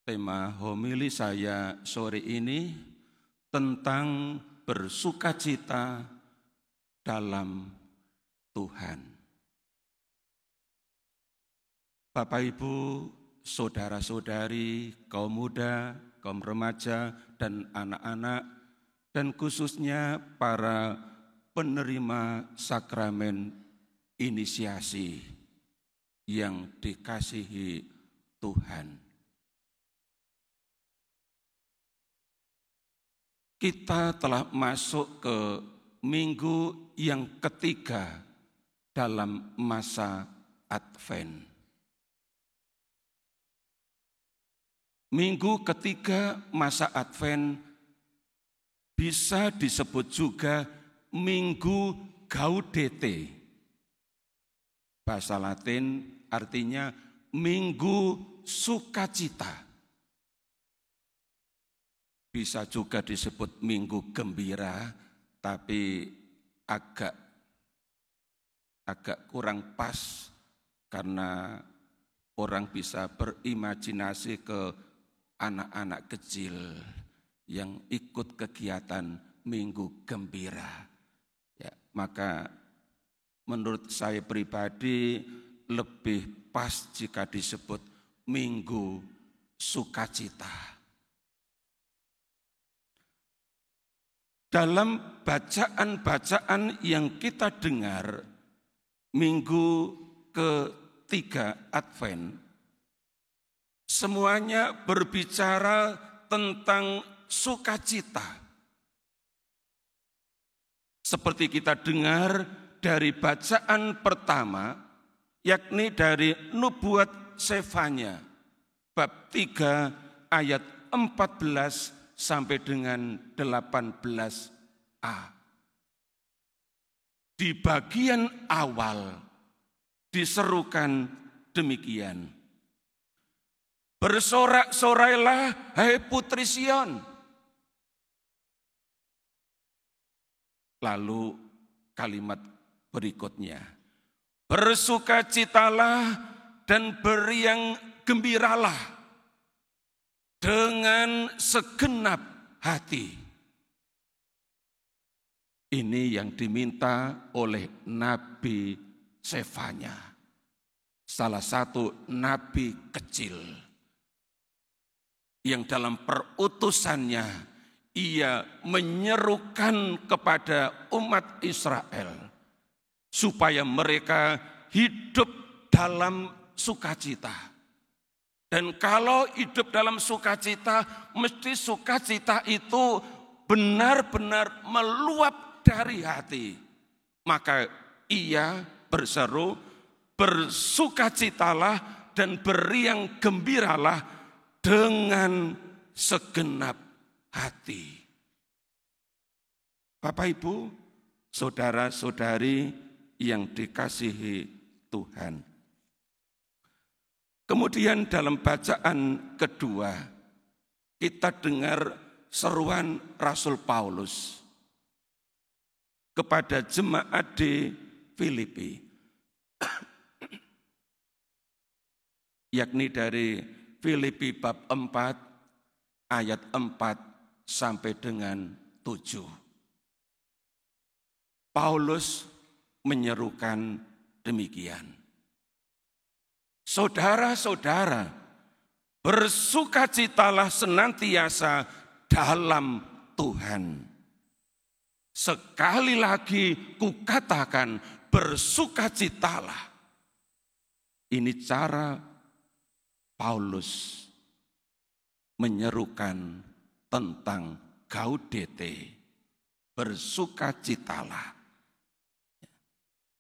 Tema homili saya sore ini tentang bersukacita dalam Tuhan. Bapak Ibu, saudara-saudari, kaum muda, kaum remaja, dan anak-anak, dan khususnya para penerima sakramen inisiasi yang dikasihi Tuhan. Kita telah masuk ke minggu yang ketiga dalam masa Advent. Minggu ketiga masa Advent bisa disebut juga Minggu Gaudete. Bahasa Latin artinya Minggu Sukacita. Bisa juga disebut Minggu Gembira, tapi agak kurang pas karena orang bisa berimajinasi ke anak-anak kecil yang ikut kegiatan Minggu Gembira. Ya, maka menurut saya pribadi lebih pas jika disebut Minggu Sukacita. Dalam bacaan-bacaan yang kita dengar minggu ketiga Advent, semuanya berbicara tentang sukacita. Seperti kita dengar dari bacaan pertama, yakni dari Nubuat Sefanya, bab 3 ayat 14 sampai dengan 18a. Di bagian awal diserukan demikian. Bersorak-sorailah hai putri Sion. Lalu kalimat berikutnya. Bersukacitalah dan beriang gembiralah dengan segenap hati. Ini yang diminta oleh Nabi Sefanya, salah satu nabi kecil yang dalam perutusannya ia menyerukan kepada umat Israel supaya mereka hidup dalam sukacita. Dan kalau hidup dalam sukacita, mesti sukacita itu benar-benar meluap dari hati. Maka ia berseru, bersukacitalah dan beriang gembiralah dengan segenap hati. Bapak Ibu, saudara-saudari yang dikasihi Tuhan. Kemudian dalam bacaan kedua, kita dengar seruan Rasul Paulus kepada jemaat di Filipi, yakni dari Filipi bab 4 ayat 4 sampai dengan 7. Paulus menyerukan demikian. Saudara-saudara, bersukacitalah senantiasa dalam Tuhan. Sekali lagi kukatakan, bersukacitalah. Ini cara Paulus menyerukan tentang gaudete, bersukacitalah.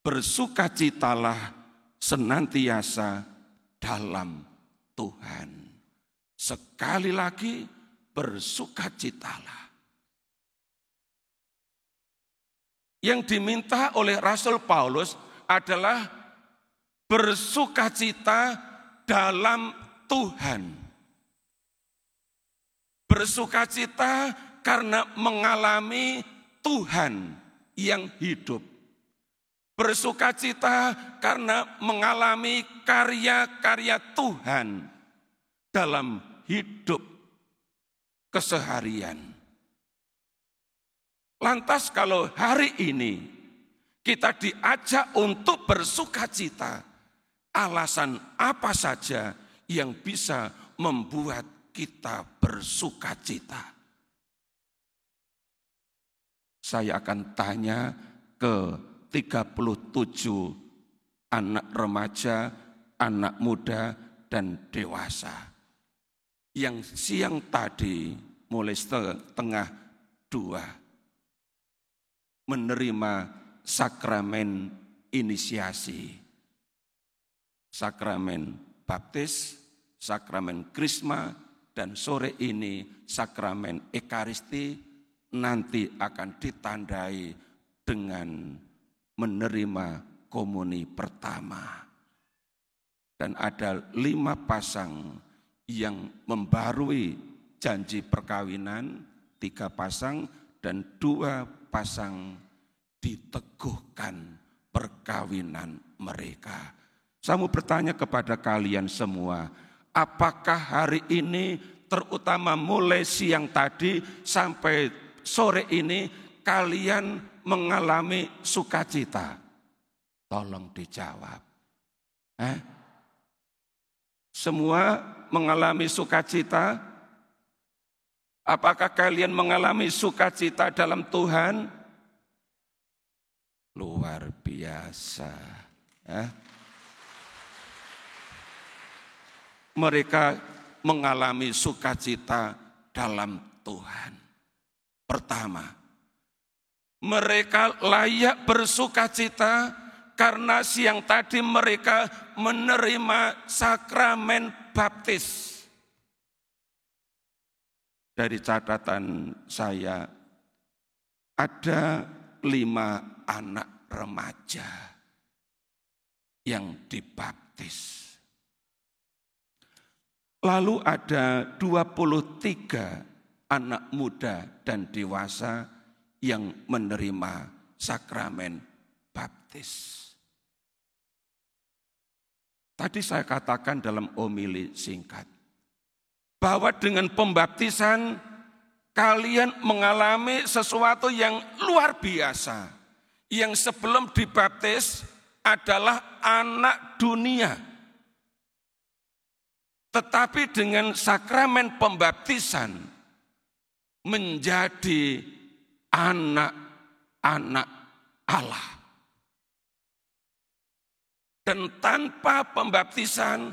Bersukacitalah senantiasa dalam Tuhan. Sekali lagi bersukacitalah. Yang diminta oleh Rasul Paulus adalah bersukacita dalam Tuhan. Bersukacita karena mengalami Tuhan yang hidup. Bersukacita karena mengalami karya-karya Tuhan dalam hidup keseharian. Lantas kalau hari ini kita diajak untuk bersukacita, alasan apa saja yang bisa membuat kita bersukacita? Saya akan tanya ke 37 anak remaja, anak muda, dan dewasa. Yang siang tadi mulai setengah 2 menerima sakramen inisiasi. Sakramen baptis, sakramen krisma, dan sore ini sakramen ekaristi nanti akan ditandai dengan menerima komuni pertama. Dan ada 5 pasang yang membarui janji perkawinan, 3 pasang, dan 2 pasang diteguhkan perkawinan mereka. Saya mau bertanya kepada kalian semua, apakah hari ini terutama mulai siang tadi sampai sore ini kalian mengalami sukacita? Tolong dijawab. Semua mengalami sukacita? Apakah kalian mengalami sukacita dalam Tuhan? Luar biasa. Mereka mengalami sukacita dalam Tuhan. Pertama, mereka layak bersukacita karena siang tadi mereka menerima sakramen baptis. Dari catatan saya, ada 5 anak remaja yang dibaptis. Lalu ada 23 anak muda dan dewasa yang menerima sakramen baptis. Tadi saya katakan dalam homili singkat, bahwa dengan pembaptisan kalian mengalami sesuatu yang luar biasa. Yang sebelum dibaptis adalah anak dunia. Tetapi dengan sakramen pembaptisan menjadi anak-anak Allah. Dan tanpa pembaptisan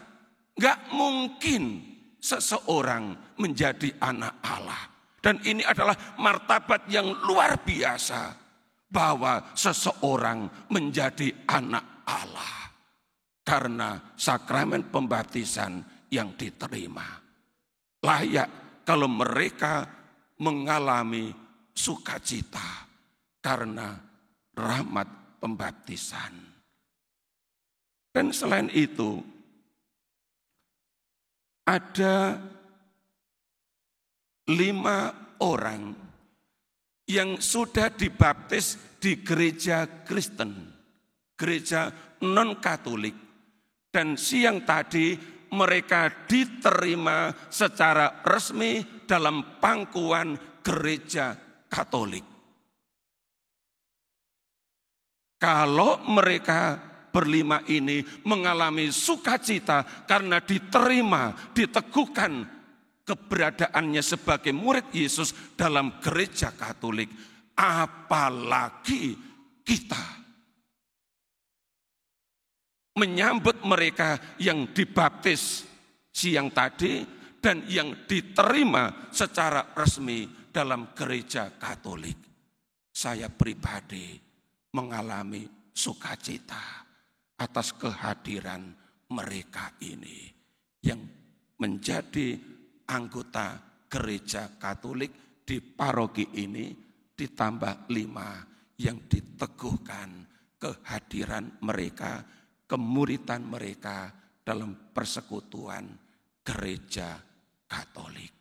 gak mungkin seseorang menjadi anak Allah. Dan ini adalah martabat yang luar biasa, bahwa seseorang menjadi anak Allah karena sakramen pembaptisan yang diterima. Layak kalau mereka mengalami sukacita karena rahmat pembaptisan. Dan selain itu, ada 5 orang yang sudah dibaptis di gereja Kristen, gereja non-Katolik. Dan siang tadi mereka diterima secara resmi dalam pangkuan gereja Katolik. Kalau mereka berlima ini mengalami sukacita karena diterima, diteguhkan keberadaannya sebagai murid Yesus dalam gereja Katolik, apalagi kita menyambut mereka yang dibaptis siang tadi dan yang diterima secara resmi dalam gereja Katolik. Saya pribadi mengalami sukacita atas kehadiran mereka ini yang menjadi anggota gereja Katolik di paroki ini, ditambah 5 yang diteguhkan kehadiran mereka, kemuridan mereka dalam persekutuan gereja Katolik.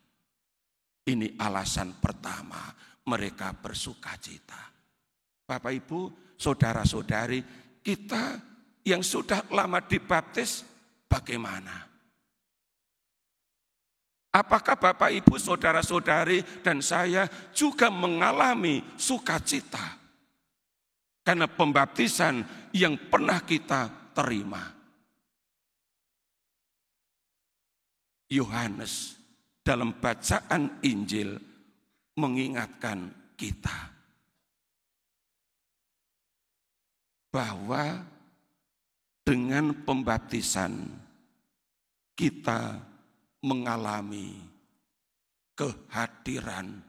Ini alasan pertama mereka bersukacita. Bapak Ibu, saudara-saudari, kita yang sudah lama dibaptis bagaimana? Apakah Bapak, Ibu, saudara-saudari dan saya juga mengalami sukacita karena pembaptisan yang pernah kita terima? Yohanes dalam bacaan Injil mengingatkan kita bahwa dengan pembaptisan kita mengalami kehadiran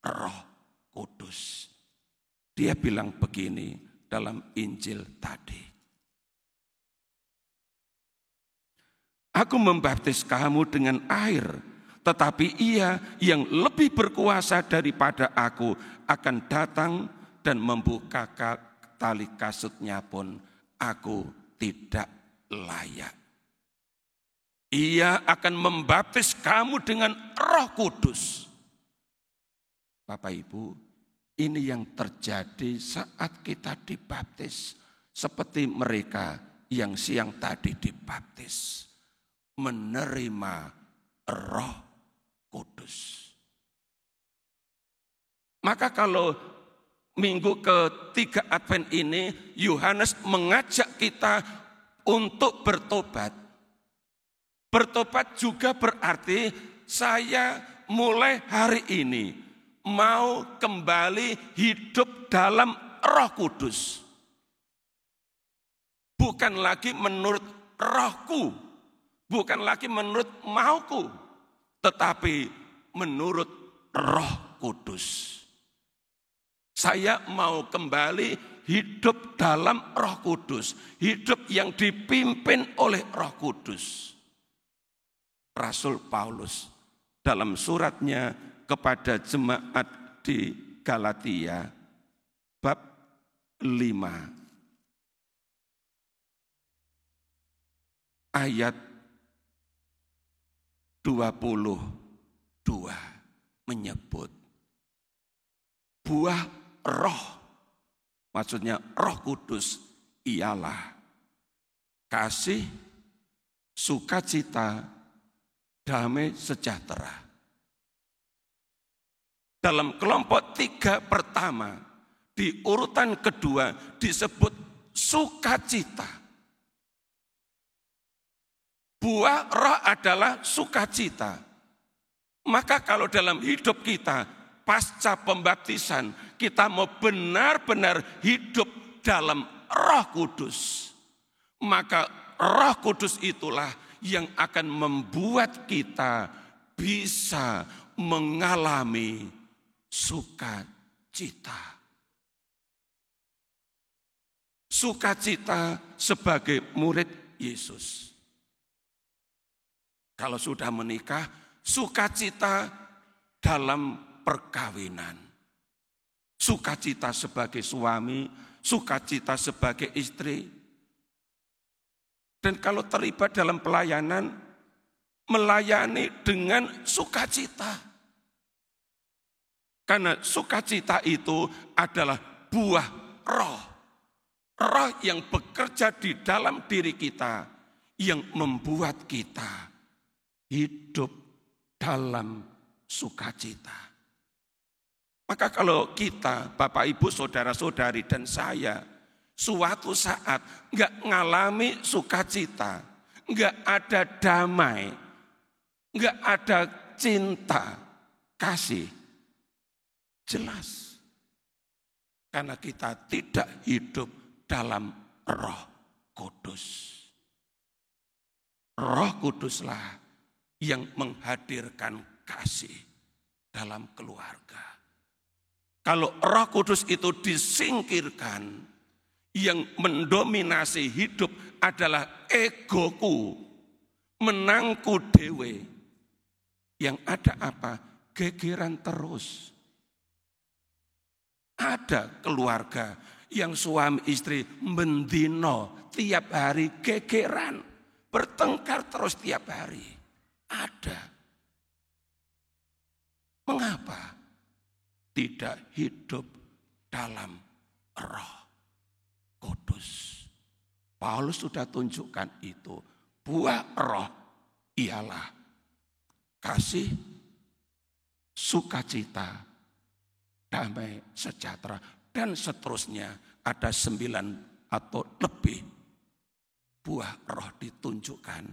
Roh Kudus. Dia bilang begini dalam Injil tadi. Aku membaptis kamu dengan air, tetapi Ia yang lebih berkuasa daripada aku akan datang dan membuka tali kasutnya pun aku tidak layak. Ia akan membaptis kamu dengan Roh Kudus. Bapak Ibu, ini yang terjadi saat kita dibaptis. Seperti mereka yang siang tadi dibaptis. Menerima Roh Kudus. Maka kalau minggu ketiga Advent ini, Yohanes mengajak kita untuk bertobat. Bertobat juga berarti saya mulai hari ini mau kembali hidup dalam Roh Kudus. Bukan lagi menurut rohku, bukan lagi menurut mauku, tetapi menurut Roh Kudus. Saya mau kembali hidup dalam Roh Kudus. Hidup yang dipimpin oleh Roh Kudus. Rasul Paulus dalam suratnya kepada jemaat di Galatia bab 5 ayat 22 menyebut buah roh, maksudnya Roh Kudus ialah kasih, sukacita, damai sejahtera. Dalam kelompok 3 pertama, di urutan kedua disebut sukacita. Buah roh adalah sukacita. Maka kalau dalam hidup kita, pasca pembaptisan, kita mau benar-benar hidup dalam Roh Kudus. Maka Roh Kudus itulah yang akan membuat kita bisa mengalami sukacita. Sukacita sebagai murid Yesus. Kalau sudah menikah, sukacita dalam perkawinan. Sukacita sebagai suami, sukacita sebagai istri. Dan kalau terlibat dalam pelayanan, melayani dengan sukacita. Karena sukacita itu adalah buah roh. Roh yang bekerja di dalam diri kita, yang membuat kita hidup dalam sukacita. Maka kalau kita, Bapak, Ibu, saudara-saudari dan saya, suatu saat enggak ngalami sukacita, enggak ada damai, enggak ada cinta, kasih, jelas. Karena kita tidak hidup dalam Roh Kudus. Roh Kuduslah yang menghadirkan kasih dalam keluarga. Kalau Roh Kudus itu disingkirkan, yang mendominasi hidup adalah egoku, menangku dewe. Yang ada apa? Gegeran terus. Ada keluarga yang suami istri mendino tiap hari gegeran, bertengkar terus tiap hari. Ada. Mengapa? Tidak hidup dalam Roh Kudus. Paulus sudah tunjukkan itu. Buah roh ialah kasih, sukacita, damai, sejahtera, dan seterusnya. Ada 9 atau lebih buah roh ditunjukkan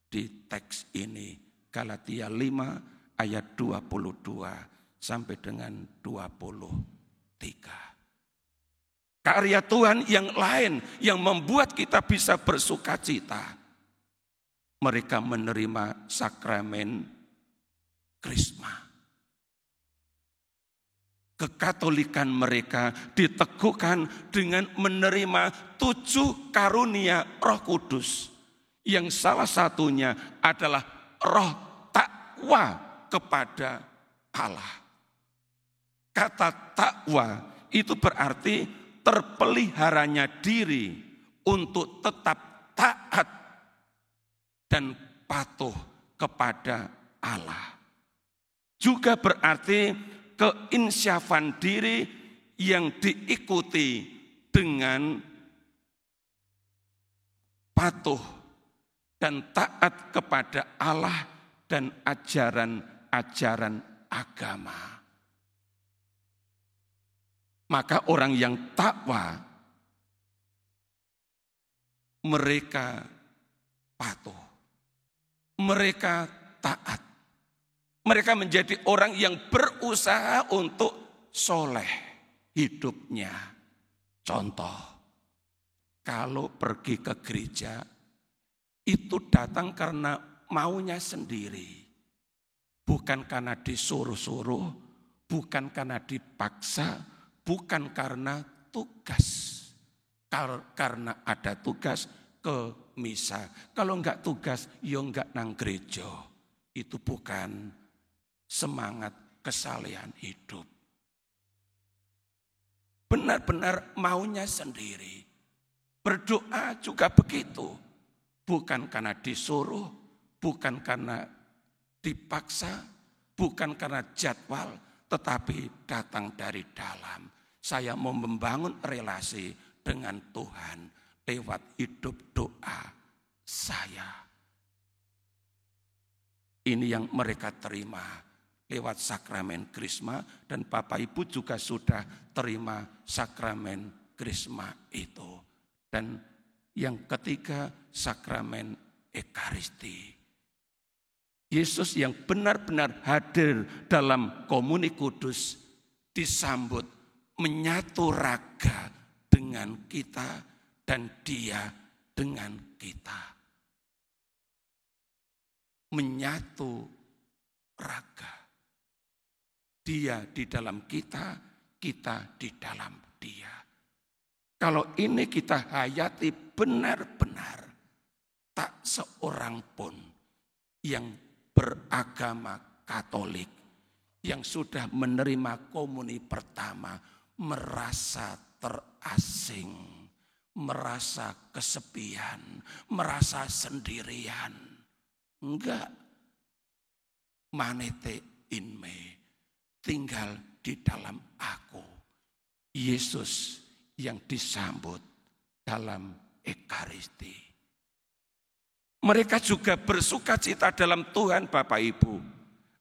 di teks ini. Galatia 5 ayat 22 sampai dengan 23. Karya Tuhan yang lain yang membuat kita bisa bersukacita. Mereka menerima sakramen Krisma. Kekatolikan mereka diteguhkan dengan menerima 7 karunia Roh Kudus. Yang salah satunya adalah roh takwa kepada Allah. Kata takwa itu berarti terpeliharanya diri untuk tetap taat dan patuh kepada Allah. Juga berarti keinsyafan diri yang diikuti dengan patuh dan taat kepada Allah dan ajaran-ajaran agama. Maka orang yang takwa, mereka patuh, mereka taat. Mereka menjadi orang yang berusaha untuk soleh hidupnya. Contoh, kalau pergi ke gereja, itu datang karena maunya sendiri. Bukan karena disuruh-suruh, bukan karena dipaksa, bukan karena tugas. Karena ada tugas ke misa. Kalau enggak tugas, ya enggak nang gereja. Itu bukan semangat kesalehan hidup. Benar-benar maunya sendiri. Berdoa juga begitu. Bukan karena disuruh, bukan karena dipaksa, bukan karena jadwal, tetapi datang dari dalam. Saya mau membangun relasi dengan Tuhan lewat hidup doa saya. Ini yang mereka terima lewat sakramen Krisma, dan Bapak Ibu juga sudah terima sakramen Krisma itu. Dan yang ketiga, sakramen Ekaristi. Yesus yang benar-benar hadir dalam komuni kudus disambut menyatu raga dengan kita dan Dia dengan kita. Menyatu raga. Dia di dalam kita, kita di dalam Dia. Kalau ini kita hayati benar-benar, tak seorang pun yang beragama Katolik, yang sudah menerima komuni pertama, merasa terasing, merasa kesepian, merasa sendirian. Enggak. Manete in me. Tinggal di dalam aku. Yesus yang disambut dalam Ekaristi. Mereka juga bersukacita dalam Tuhan Bapak Ibu.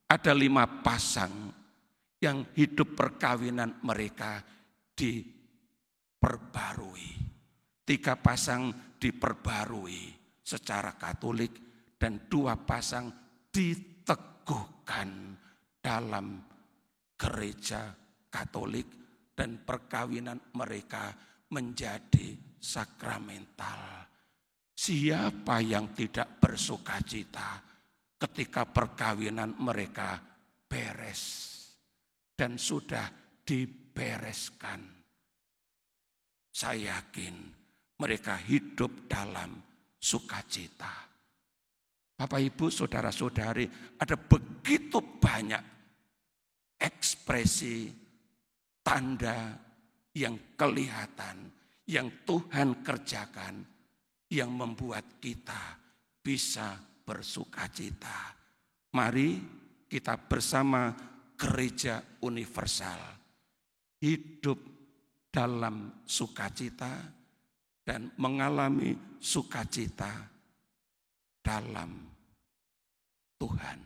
Ada 5 pasang yang hidup perkawinan mereka diperbarui. 3 pasang diperbarui secara Katolik dan 2 pasang diteguhkan dalam gereja Katolik, dan perkawinan mereka menjadi sakramental. Siapa yang tidak bersukacita ketika perkawinan mereka beres dan sudah dibereskan? Saya yakin mereka hidup dalam sukacita. Bapak Ibu, saudara-saudari, ada begitu banyak ekspresi, tanda yang kelihatan, yang Tuhan kerjakan, yang membuat kita bisa bersukacita. Mari kita bersama Gereja Universal hidup dalam sukacita dan mengalami sukacita dalam Tuhan.